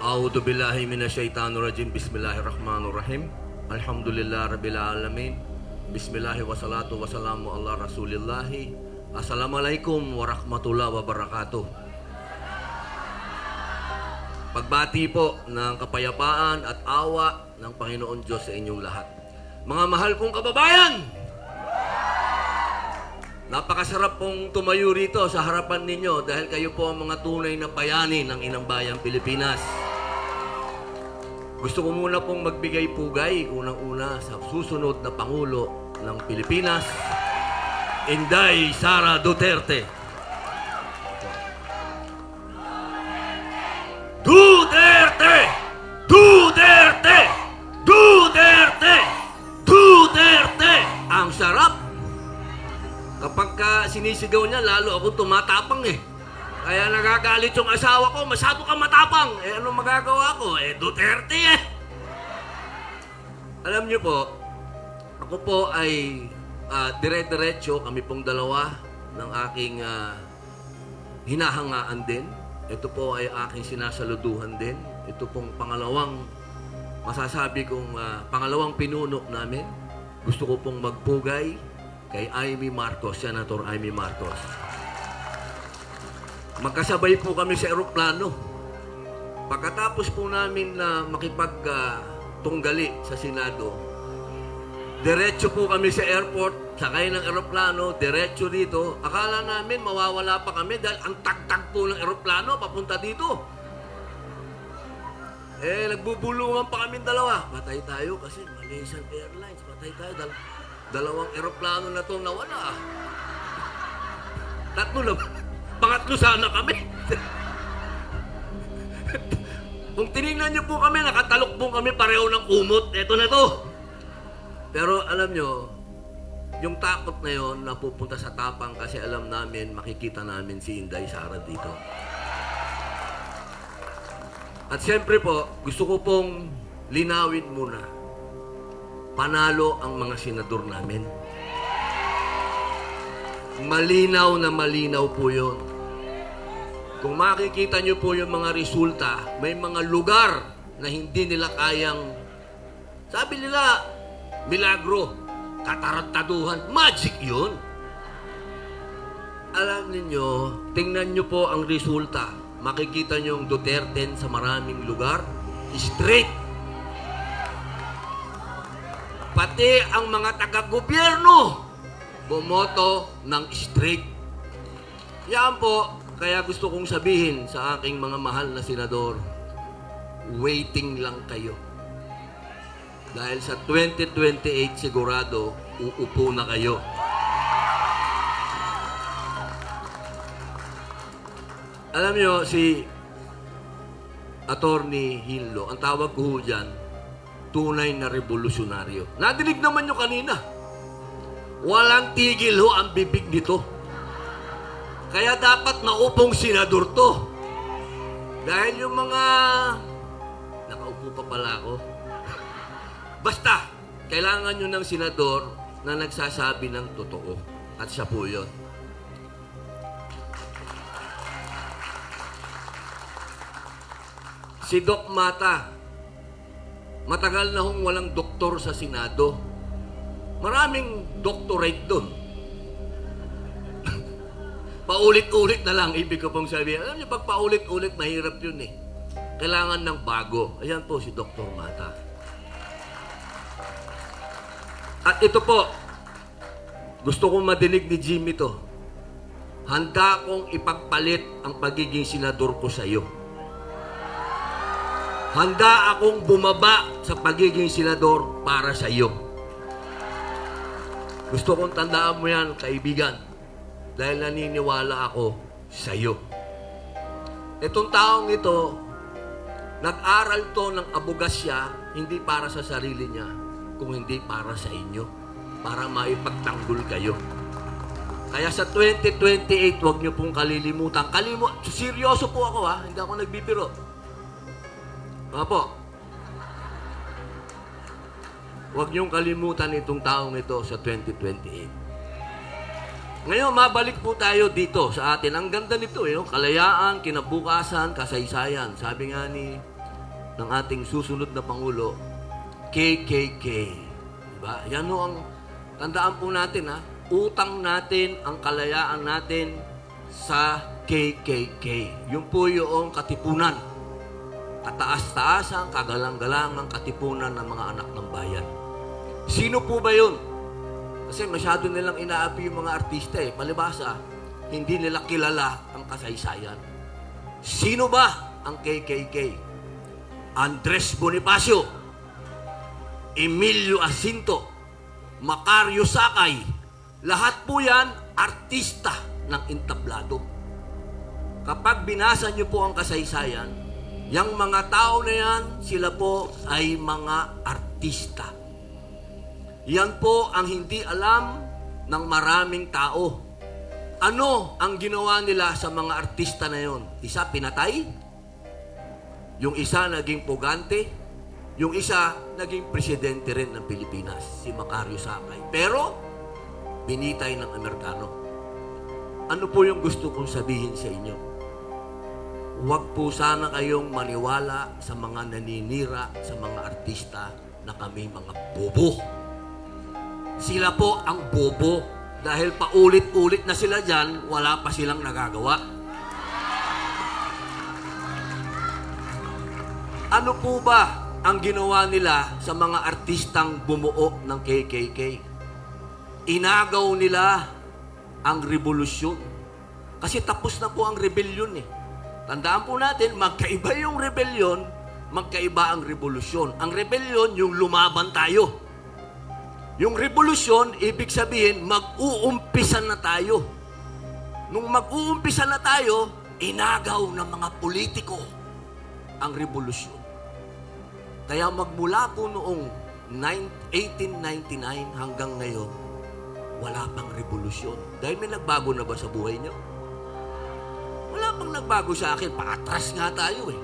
A'udhu billahi minasyaitanir rajim. Bismillahirrahmanirrahim. Alhamdulillah rabbil alamin. Bismillahi wassalatu wassalamu ala rasulillahi. Assalamualaikum warahmatullahi wabarakatuh. Pagbati po ng kapayapaan at awa ng Panginoon Diyos sa inyong lahat. Mga mahal kong kababayan, napakasarap pong tumayo rito sa harapan ninyo dahil kayo po ang mga tunay na bayani ng Inang Bayang Pilipinas. Gusto ko muna pong magbigay pugay unang-una sa susunod na Pangulo ng Pilipinas, Inday Sara Duterte. Duterte! Duterte! Duterte! Duterte! Ang sarap! Kapag sinisigaw niya, lalo akong tumatapang eh. Kaya nagagalit yung asawa ko, masyado ka matapang. Ano magagawa ko? Duterte eh. Alam niyo po, ako po ay dire-diretso, kami pong dalawa ng aking hinahangaan din. Ito po ay aking sinasaluduhan din. Ito pong pangalawang, masasabi kong pangalawang pinuno namin. Gusto ko pong magpugay kay Amy Marcos, Senator Amy Marcos. Magkasabay po kami sa eroplano. Pagkatapos po namin na makipagtunggali sa Senado, diretso po kami sa airport, sakay ng eroplano, diretso dito. Akala namin mawawala pa kami dahil ang tagtag po ng eroplano papunta dito. Nagbubulungan pa kami dalawa. Patay tayo kasi Malaysian Airlines. Patay tayo dahil dalawang eroplano na itong nawala. Tatlo na. Pangatlo sana kami. Kung tinignan niyo po kami, nakatalokbong kami pareho ng kumot. Ito na to. Pero alam nyo, yung takot na yon napupunta sa tapang kasi alam namin, makikita namin si Inday Sara dito. At siyempre po, gusto ko pong linawin muna. Panalo ang mga senador namin. Malinaw na malinaw po yun. Kung makikita nyo po yung mga resulta, may mga lugar na hindi nila kayang, sabi nila, milagro, katarantaduhan, magic yun. Alam niyo, tingnan nyo po ang resulta. Makikita nyo yung Duterte sa maraming lugar, straight. Pati ang mga taga-gobyerno, bumoto ng straight. Yan po, kaya gusto kong sabihin sa aking mga mahal na senador, waiting lang kayo. Dahil sa 2028 sigurado, uupo na kayo. Alam nyo, si Attorney Hinlo, ang tawag ko ho dyan, tunay na revolusyonaryo. Nadinig naman nyo kanina. Walang tigil ho ang bibig nito. Kaya dapat maupong senador to. Dahil yung mga... Nakaupo pa pala ako. Basta, kailangan nyo ng senador na nagsasabi ng totoo. At siya po yun. Si Doc Mata, matagal na hong walang doktor sa Senado. Maraming doctorate doon. Paulit-ulit na lang, ibig ko pong sabihin. Alam niyo, pag paulit-ulit, mahirap yun eh. Kailangan ng bago. Ayan po si Dr. Mata. At ito po, gusto kong madinig ni Jimmy to. Handa kong ipagpalit ang pagiging senador ko sa iyo. Handa akong bumaba sa pagiging senador para sa iyo. Gusto kong tandaan mo yan, kaibigan. Dahil naniniwala ako sa iyo. Itong taong ito, nag-aral to ng abogasya, hindi para sa sarili niya, kung hindi para sa inyo. Para maipagtanggol kayo. Kaya sa 2028, huwag niyo pong kalilimutan. Seryoso po ako ha, hindi ako nagbibiro. Opo. Huwag niyong kalimutan itong taong ito sa 2028. Ngayon, mabalik po tayo dito sa atin. Ang ganda nito, kalayaan, kinabukasan, kasaysayan. Sabi nga ni ng ating susunod na Pangulo, KKK. Diba? Yan ho ang tandaan po natin, ha? Utang natin ang kalayaan natin sa KKK. Yun po yung katipunan. Kataas-taasan, kagalang-galangang katipunan ng mga anak ng bayan. Sino po ba yun? Kasi masyado nilang inaapi yung mga artista eh. Palibasa, hindi nila kilala ang kasaysayan. Sino ba ang KKK? Andres Bonifacio, Emilio Jacinto, Macario Sakay, lahat po yan artista ng entablado. Kapag binasa niyo po ang kasaysayan, yung mga tao na yan, sila po ay mga artista. Yan po ang hindi alam ng maraming tao. Ano ang ginawa nila sa mga artista na yon? Isa, pinatay. Yung isa, naging pugante. Yung isa, naging presidente rin ng Pilipinas, si Macario Sakay. Pero, binitay ng Amerikano. Ano po yung gusto kong sabihin sa inyo? Huwag po sana kayong maniwala sa mga naninira sa mga artista na kami mga bobo. Sila po ang bobo dahil paulit-ulit na sila dyan, wala pa silang nagagawa. Ano po ba ang ginawa nila sa mga artistang bumuo ng KKK? Inagaw nila ang revolusyon. Kasi tapos na po ang rebellion eh. Tandaan po natin, magkaiba yung rebellion, magkaiba ang revolusyon. Ang rebellion, yung lumaban tayo. Yung revolusyon, ibig sabihin, mag-uumpisa na tayo. Nung mag-uumpisa na tayo, inagaw ng mga politiko ang revolusyon. Kaya magmula po noong 1899 hanggang ngayon, wala pang revolusyon. Dahil may nagbago na ba sa buhay niyo? Wala pang nagbago sa akin. Paatras nga tayo eh.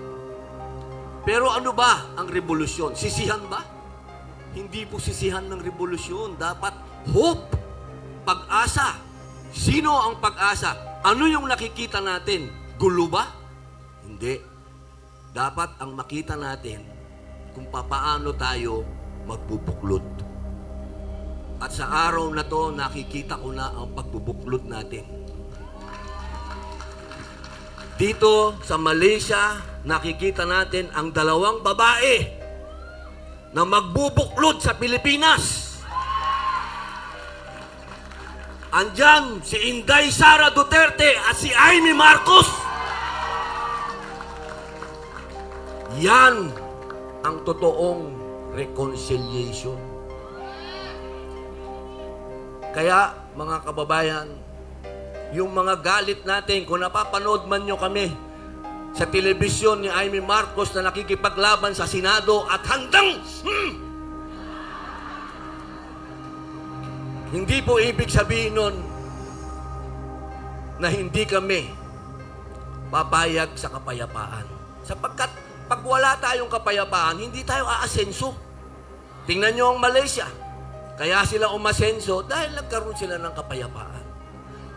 Pero ano ba ang revolusyon? Sisihan ba? Hindi po sisihan ng revolusyon. Dapat hope, pag-asa. Sino ang pag-asa? Ano yung nakikita natin? Gulo ba? Hindi. Dapat ang makita natin kung papaano tayo magbubuklod. At sa araw na to, nakikita ko na ang pagbubuklod natin. Dito sa Malaysia, nakikita natin ang dalawang babae na magbubuklod sa Pilipinas. Andyan si Inday Sara Duterte at si Amy Marcos. Yan ang totoong reconciliation. Kaya, mga kababayan, yung mga galit natin, kung napapanood man nyo kami sa telebisyon ni Amy Marcos na nakikipaglaban sa Senado at handang hindi po ibig sabihin nun na hindi kami papayag sa kapayapaan. Sapagkat pag wala tayong kapayapaan, hindi tayo aasenso. Tingnan nyo ang Malaysia. Kaya sila umasenso dahil nagkaroon sila ng kapayapaan.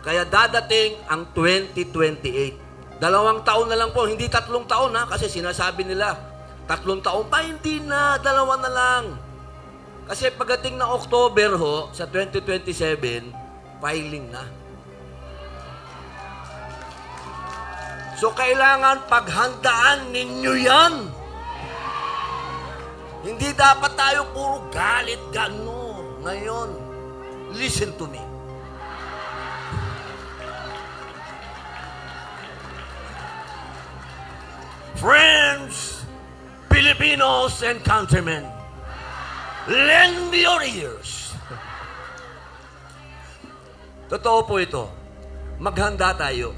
Kaya dadating ang 2028. 2 taon na lang po, hindi 3 taon ha, kasi sinasabi nila, 3 taon pa, hindi na, 2 na lang. Kasi pagdating na October ho, sa 2027, filing na. So kailangan paghandaan ninyo yan. Hindi dapat tayo puro galit gano. Ngayon, listen to me. Friends, Filipinos and countrymen, lend your ears. Totoo po ito. Maghanda tayo.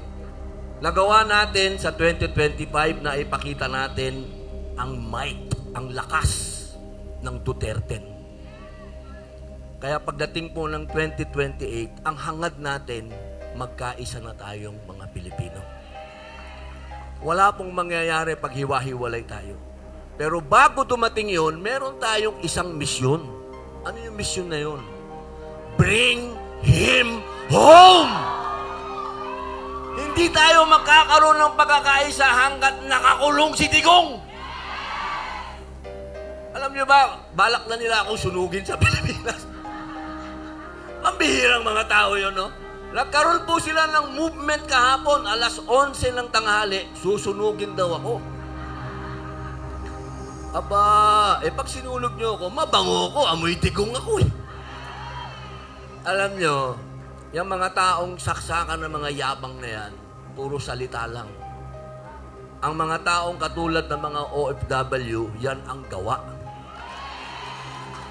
Nagawa natin sa 2025 na ipakita natin ang might, ang lakas ng Duterte. Kaya pagdating po ng 2028, ang hangad natin, magkaisa na tayong mga Pilipino. Wala pong mangyayari pag hiwa-hiwalay tayo. Pero bago dumating yun, meron tayong isang misyon. Ano yung misyon na yun? Bring him home! Hindi tayo magkakaroon ng pagkakaisa hanggat nakakulong si Digong. niyo ba, balak na nila akong sunugin sa Pilipinas. Pambihirang mga tao yun, no? Nagkaroon po sila ng movement kahapon, alas 11 ng tanghali, susunugin daw ako. Aba, pag sinunog niyo ako, mabango ko, amoy tigong ako eh. Alam niyo, yung mga taong saksakan ng mga yabang na yan, puro salita lang. Ang mga taong katulad ng mga OFW, yan ang gawa.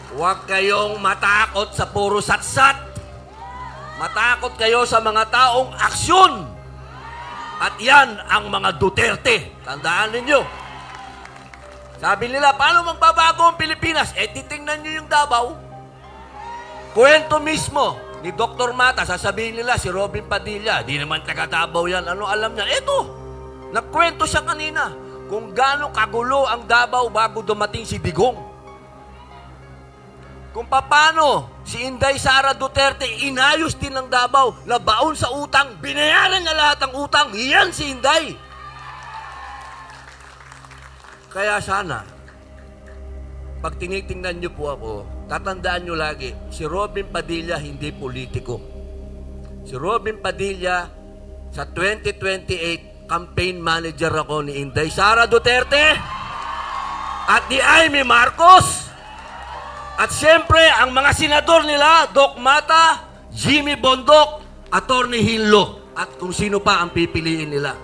Huwag kayong matakot sa puro satsat. Matakot kayo sa mga taong aksyon. At yan ang mga Duterte. Tandaan ninyo. Sabi nila, paano magbabago ang Pilipinas? Titingnan nyo yung Davao. Kwento mismo ni Dr. Mata, sasabihin nila si Robin Padilla, di naman taga Davao yan. Ano alam niya? Eto, nagkwento siya kanina kung gaano kagulo ang Davao bago dumating si Digong. Kung paano si Inday Sara Duterte inayos din ng Davao, nabaon sa utang, binayaran niya lahat ng utang. Yan si Inday. Kaya sana, pag tinitingnan niyo po ako, tatandaan niyo lagi, si Robin Padilla hindi politiko. Si Robin Padilla, sa 2028, campaign manager ako ni Inday Sara Duterte at ni Amy Marcos. At siyempre, ang mga senador nila, Doc Mata, Jimmy Bondok, Atty. Hinlo, at kung sino pa ang pipiliin nila.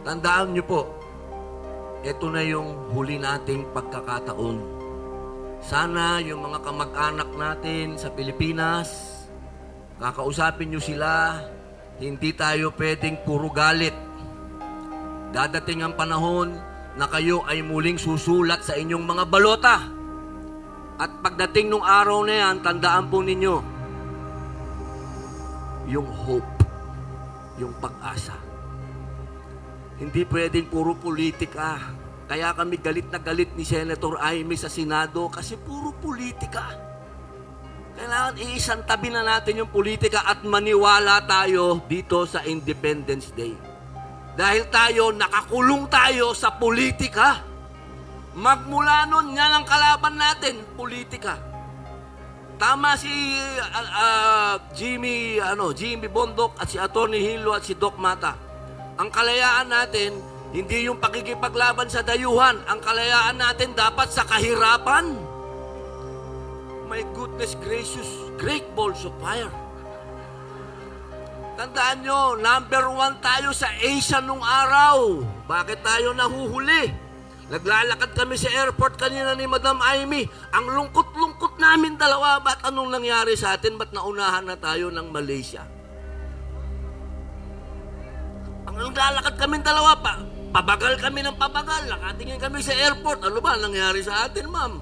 Tandaan niyo po, ito na yung huli nating pagkakataon. Sana yung mga kamag-anak natin sa Pilipinas, kakausapin niyo sila, hindi tayo pwedeng puro galit. Dadating ang panahon na kayo ay muling susulat sa inyong mga balota. At pagdating nung araw na yan, tandaan po ninyo, yung hope, yung pag-asa. Hindi pwedeng puro politika. Kaya kami galit na galit ni Senator Amy sa Senado kasi puro politika. Kailangan iisang tabi na natin yung politika at maniwala tayo dito sa Independence Day. Dahil tayo, nakakulong tayo sa politika. Magmula nun, yan ang kalaban natin, politika. Tama si Jimmy Bondok at si Atty. Hinlo at si Doc Mata. Ang kalayaan natin, hindi yung pakikipaglaban sa dayuhan. Ang kalayaan natin dapat sa kahirapan. My goodness gracious, great balls of fire. Tandaan nyo, #1 tayo sa Asia nung araw. Bakit tayo nahuhuli? Naglalakad kami sa airport kanina ni Madam Amy. Ang lungkot-lungkot namin dalawa. Ba't anong nangyari sa atin? Ba't naunahan na tayo ng Malaysia? Ang naglalakad kami dalawa pa. Pabagal kami ng pabagal. Nakatingin kami sa airport. Ano ba nangyari sa atin, ma'am?